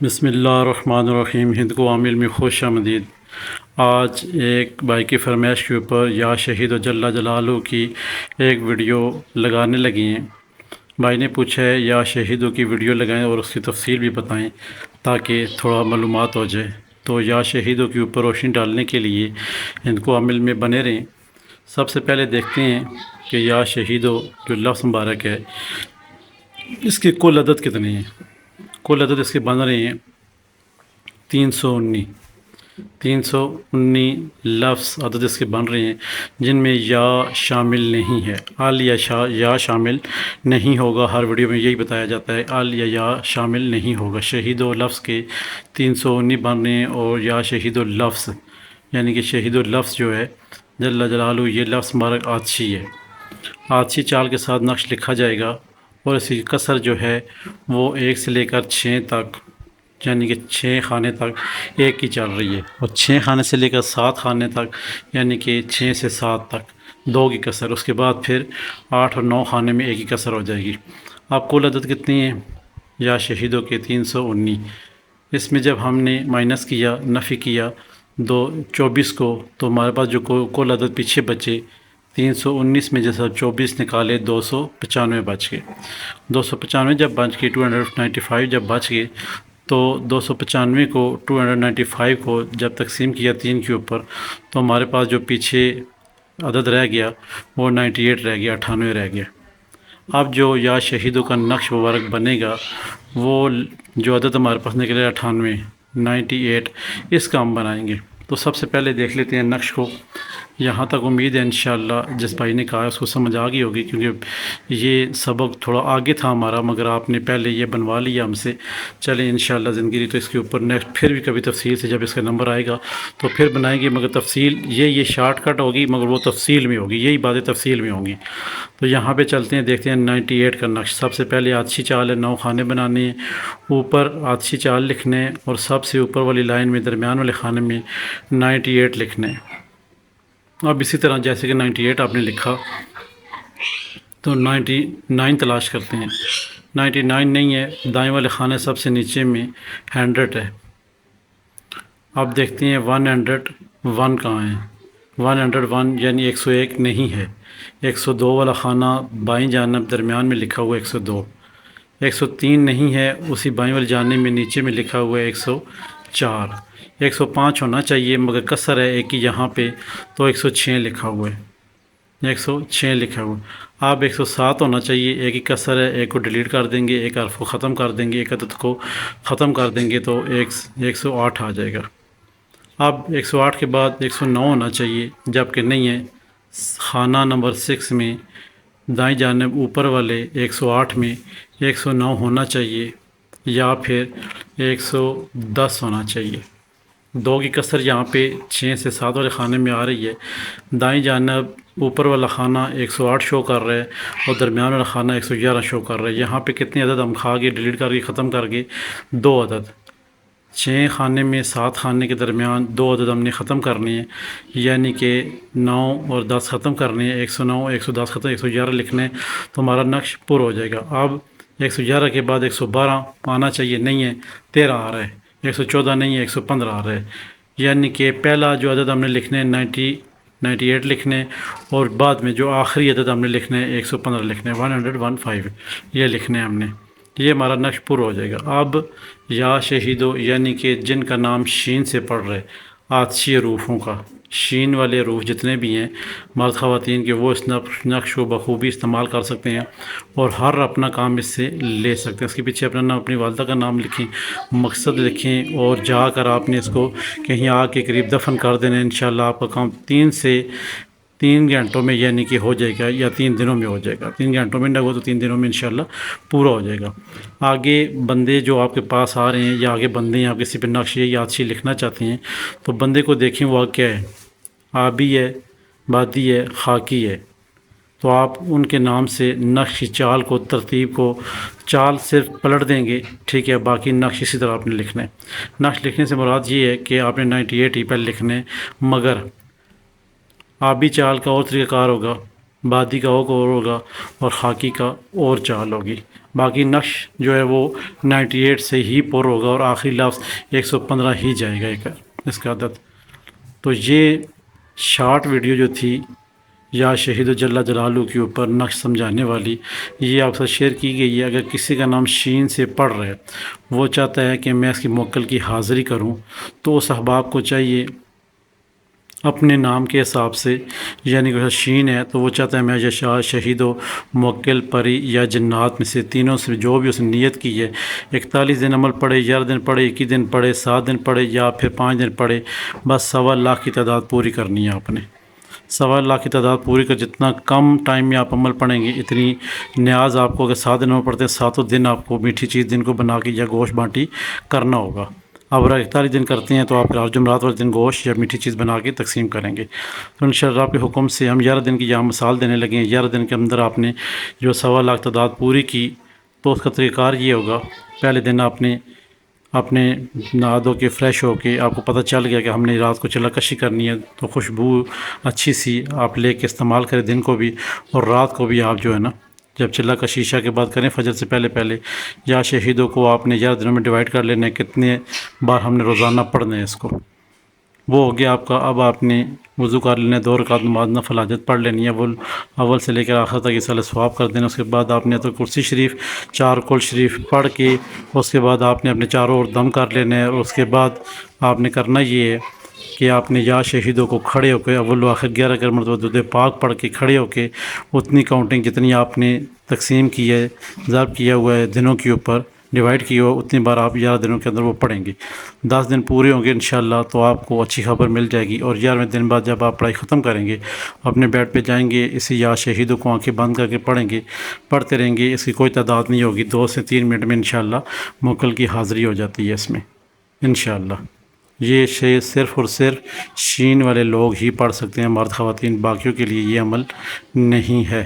بسم اللہ الرحمن الرحیم۔ ہند کو عامل میں خوش آمدید۔ آج ایک بھائی کی فرمائش کے اوپر یا شہید و جل جلالہ کی ایک ویڈیو لگانے لگی ہیں۔ بھائی نے پوچھا ہے یا شہیدوں کی ویڈیو لگائیں اور اس کی تفصیل بھی بتائیں تاکہ تھوڑا معلومات ہو جائے۔ تو یا شہیدوں کے اوپر روشنی ڈالنے کے لیے ہند کو عامل میں بنے رہیں۔ سب سے پہلے دیکھتے ہیں کہ یا شہیدوں جو لفظ مبارک ہے اس کی کل عدد کتنی ہے۔ کل عدد اس کے بن رہے ہیں 319 لفظ عدد اس کے بن رہے ہیں، جن میں یا شامل نہیں ہے۔ ال یا شامل نہیں ہوگا۔ ہر ویڈیو میں یہی بتایا جاتا ہے، ال یا شامل نہیں ہوگا۔ شہید و لفظ کے 319 بن رہے ہیں، اور یا شہید و لفظ یعنی کہ شہید و لفظ جو ہے جل جلالہ، یہ لفظ مبارک آتشی ہے۔ آتشی چال کے ساتھ نقش لکھا جائے گا، اور اس کی کسر جو ہے وہ 1 سے لے کر 6 تک، یعنی کہ 6 خانے تک ایک کی چل رہی ہے، اور 6 خانے سے لے کر 7 خانے تک، یعنی کہ 6 سے 7 تک 2 کی کسر۔ اس کے بعد پھر 8 اور 9 خانے میں 1 کی کسر ہو جائے گی۔ اب کل عدد کتنی ہے یا شہیدوں کے 319۔ اس میں جب ہم نے مائنس کیا، نفی کیا 24 کو، تو ہمارے پاس جو کل عدد پیچھے بچے 319 میں جیسا 24 نکالے 295 بچ گئے۔ 295 جب بچ گئے، 295 جب بچ گئے، تو 295 کو 295 کو جب تقسیم کیا 3 کے اوپر، تو ہمارے پاس جو پیچھے عدد رہ گیا وہ 98 رہ گیا، 98 رہ گیا۔ اب جو یا شہیدوں کا نقش مبارک بنے گا، وہ جو عدد ہمارے پاس نکلے 98 اس کا ہم بنائیں گے۔ تو سب سے پہلے دیکھ لیتے ہیں نقش کو۔ یہاں تک امید ہے انشاءاللہ جس بھائی نے کہا اس کو سمجھ آ گئی ہوگی، کیونکہ یہ سبق تھوڑا آگے تھا ہمارا، مگر آپ نے پہلے یہ بنوا لیا ہم سے۔ چلیں انشاءاللہ زندگی تو اس کے اوپر نیکسٹ پھر بھی کبھی تفصیل سے جب اس کا نمبر آئے گا تو پھر بنائیں گے، مگر تفصیل یہ شارٹ کٹ ہوگی، مگر وہ تفصیل میں ہوگی، یہی باتیں تفصیل میں ہوں گی۔ تو یہاں پہ چلتے ہیں، دیکھتے ہیں 98 کا نقش۔ سب سے پہلے آتشی چال ہے، 9 خانے بنانے ہیں، اوپر آتشی چال لکھنے ہیں، اور سب سے اوپر والی لائن میں درمیان والے خانے میں 98 لکھنے ہیں۔ اب اسی طرح جیسے کہ 98 آپ نے لکھا تو 99 تلاش کرتے ہیں۔ 99 نہیں ہے، دائیں والے خانے سب سے نیچے میں 100 ہے۔ اب دیکھتے ہیں 101 کہاں ہے۔ 101 یعنی 101 نہیں ہے۔ 102 والا خانہ بائیں جانب درمیان میں لکھا ہوا ہے 102۔ 103 نہیں ہے، اسی بائیں والی جانب میں نیچے میں لکھا ہوا ہے 104۔ 105 ہونا چاہیے، مگر کسر ہے ایک ہی یہاں پہ، تو 106 لکھا ہوا ہے۔ 106 لکھا ہوا ہے۔ اب 107 ہونا چاہیے، ایک ہی کسر ہے، ایک کو ڈیلیٹ کر دیں گے، ایک حرف کو ختم کر دیں گے، ایک عدد کو ختم کر دیں گے، تو 108 آ جائے گا۔ اب 108 کے بعد 109 ہونا چاہیے، جبکہ نہیں ہے۔ خانہ نمبر 6 میں دائیں جانب اوپر والے 108 میں 109 ہونا چاہیے، یا پھر 110 ہونا چاہیے۔ 2 کی کسر یہاں پہ 6 سے 7 والے خانے میں آ رہی ہے۔ دائیں جانب اوپر والا خانہ 108 شو کر رہا ہے، اور درمیان والا خانہ 111 شو کر رہا ہے۔ یہاں پہ کتنے عدد ہم کھا گئے، ڈیلیٹ کر کے ختم کر گئے؟ 2 عدد۔ 6 خانے میں 7 خانے کے درمیان 2 عدد ہم نے ختم کرنے ہیں، یعنی کہ 9 اور 10 ختم کرنے ہیں۔ 109 110 ختم، 111 لکھنا ہے، تو ہمارا نقش پر ہو جائے گا۔ اب 111 کے بعد 112 آنا چاہیے، نہیں ہے، 13 آ رہا ہے۔ 114 نہیں ہے، 115 آ رہا ہے۔ یعنی کہ پہلا جو عدد ہم نے لکھنے ہیں 98 لکھنے، اور بعد میں جو آخری عدد ہم نے لکھنے ہیں 115 لکھنے، 115 یہ لکھنے ہم نے۔ یہ ہمارا نقش پر ہو جائے گا۔ اب یا شہیدو یعنی کہ جن کا نام شین سے پڑھ رہے، آتشی حروفوں کا، شین والے حروف جتنے بھی ہیں مرد خواتین کے، وہ اس نقش کو بخوبی استعمال کر سکتے ہیں، اور ہر اپنا کام اس سے لے سکتے ہیں۔ اس کے پیچھے اپنا نام، اپنی والدہ کا نام لکھیں، مقصد لکھیں، اور جا کر آپ نے اس کو کہیں آگ کے قریب دفن کر دینا ہے۔ انشاءاللہ آپ کا کام 3 گھنٹوں میں یعنی کہ ہو جائے گا، یا 3 دنوں میں ہو جائے گا۔ 3 گھنٹوں میں نہ ہو تو 3 دنوں میں انشاءاللہ پورا ہو جائے گا۔ آگے بندے جو آپ کے پاس آ رہے ہیں، یا آگے بندے ہیں، آپ کسی پہ نقش یا آتشی لکھنا چاہتے ہیں، تو بندے کو دیکھیں وہ کیا ہے، آبی ہے، بادی ہے، خاکی ہے، تو آپ ان کے نام سے نقش کی چال کو، ترتیب کو، چال صرف پلٹ دیں گے، ٹھیک ہے، باقی نقش اسی طرح آپ نے لکھنا ہے۔ نقش لکھنے سے مراد یہ ہے کہ آپ نے 98 ہی پہلے لکھنے، مگر آبی چال کا اور طریقہ کار ہوگا، بادی کا اور ہوگا، اور خاکی کا اور چال ہوگی۔ باقی نقش جو ہے وہ 98 سے ہی پر ہوگا اور آخری لفظ 115 ہی جائے گا اس کا عدد۔ تو یہ شارٹ ویڈیو جو تھی یا شہید جل جلالہ کے اوپر نقش سمجھانے والی، یہ آپ سے شیئر کی گئی ہے۔ اگر کسی کا نام شین سے پڑھ رہا ہے، وہ چاہتا ہے کہ میں اس کی موکل کی حاضری کروں، تو اس احباب کو چاہیے اپنے نام کے حساب سے، یعنی کہ شین ہے تو وہ چاہتا ہے میں یا شہید و موکل پری یا جنات میں سے تینوں سے جو بھی اس نے نیت کی ہے، 41 دن عمل پڑھے، 11 دن پڑھے، 21 دن پڑھے، 7 دن پڑھے یا پھر 5 دن پڑھے، بس 1.25 کی تعداد پوری کرنی ہے آپ نے۔ 1.25 کی تعداد پوری کر، جتنا کم ٹائم میں آپ عمل پڑھیں گے اتنی نیاز آپ کو، اگر 7 دن عمل پڑھتے ہیں 7 دن آپ کو میٹھی چیز دن کو بنا کے یا گوشت بانٹی کرنا ہوگا۔ اب اگر 41 دن کرتے ہیں تو آپ جمعرات والے دن گوشت یا میٹھی چیز بنا کے تقسیم کریں گے۔ تو انشاءاللہ آپ کے حکم سے ہم 11 دن کی یہاں مثال دینے لگے ہیں۔ 11 دن کے اندر آپ نے جو 1.25 تعداد پوری کی، تو اس کا طریقہ کار یہ ہوگا، پہلے دن آپ نے اپنے نہا دھو کے فریش ہو کے، آپ کو پتہ چل گیا کہ ہم نے رات کو چلہ کشی کرنی ہے، تو خوشبو اچھی سی آپ لے کے استعمال کریں دن کو بھی، اور رات کو بھی آپ جو ہے نا جب چلہ کشی عشاء کے بعد کریں فجر سے پہلے یا شہیدوں کو آپ نے 11 دنوں میں ڈیوائڈ کر لینا ہے، کتنے بار ہم نے روزانہ پڑھنا ہے اس کو، وہ ہو گیا آپ کا۔ اب آپ نے وضو کر لینا ہے، 2 رکعت نماز نفل حاجت پڑھ لینی ہے، وہ اول سے لے کر آخر تک اس ثواب کر دینا۔ اس کے بعد آپ نے تو کرسی شریف 4 کل شریف پڑھ کے، اس کے بعد آپ نے اپنے چاروں اور دم کر لینا ہے، اور اس کے بعد آپ نے کرنا یہ ہے کہ آپ نے یا شہیدوں کو کھڑے ہو کے اول و آخر 11 مرتبہ درود پاک پڑھ کے کھڑے ہو کے اتنی کاؤنٹنگ جتنی آپ نے تقسیم کی ہے، ضرب کیا ہوا ہے دنوں کے اوپر، ڈیوائڈ کیا ہوا، اتنی بار آپ 11 دنوں کے اندر وہ پڑھیں گے۔ 10 دن پورے ہوں گے انشاءاللہ تو آپ کو اچھی خبر مل جائے گی، اور 11ویں دن بعد جب آپ پڑھائی ختم کریں گے، اپنے بیڈ پہ جائیں گے، اسی یا شہیدوں کو آنکھیں بند کر کے پڑھیں گے، پڑھتے رہیں گے، اس کی کوئی تعداد نہیں ہوگی، 2 سے 3 منٹ میں انشاءاللہ موکل کی حاضری ہو جاتی ہے اس میں انشاءاللہ۔ یہ شے صرف اور صرف شین والے لوگ ہی پڑھ سکتے ہیں، مرد خواتین، باقیوں کے لیے یہ عمل نہیں ہے۔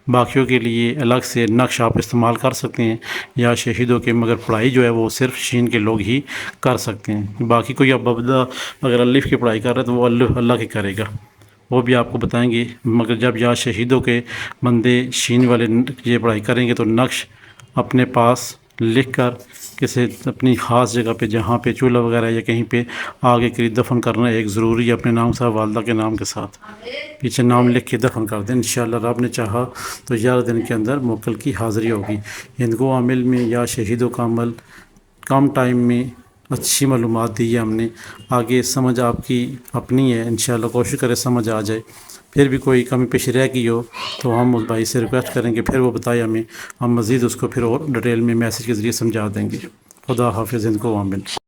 باقیوں کے لیے الگ سے نقش آپ استعمال کر سکتے ہیں یا شہیدوں کے، مگر پڑھائی جو ہے وہ صرف شین کے لوگ ہی کر سکتے ہیں۔ باقی کوئی اب اگر الف کی پڑھائی کر رہے تو وہ اللہ کی کرے گا، وہ بھی آپ کو بتائیں گے۔ مگر جب یا شہیدوں کے بندے شین والے یہ پڑھائی کریں گے تو نقش اپنے پاس لکھ کر کسی اپنی خاص جگہ پہ، جہاں پہ چولہا وغیرہ یا کہیں پہ آگے قریب دفن کرنا ایک ضروری ہے، اپنے نام صاحب والدہ کے نام کے ساتھ پیچھے نام لکھ کے دفن کر دیں۔ انشاءاللہ رب نے چاہا تو 11 دن کے اندر موکل کی حاضری ہوگی۔ ہندگو عامل میں یا شہیدوں کا عمل کم ٹائم میں اچھی معلومات دی ہے ہم نے، آگے سمجھ آپ کی اپنی ہے، انشاءاللہ کوشش کرے سمجھ آ جائے۔ پھر بھی کوئی کمی پیشی رہ گئی ہو تو ہم اس بھائی سے ریکویسٹ کریں گے، پھر وہ بتائے ہمیں، ہم مزید اس کو پھر اور ڈیٹیل میں میسیج کے ذریعے سمجھا دیں گے۔ خدا حافظ۔ ہندگو عامل۔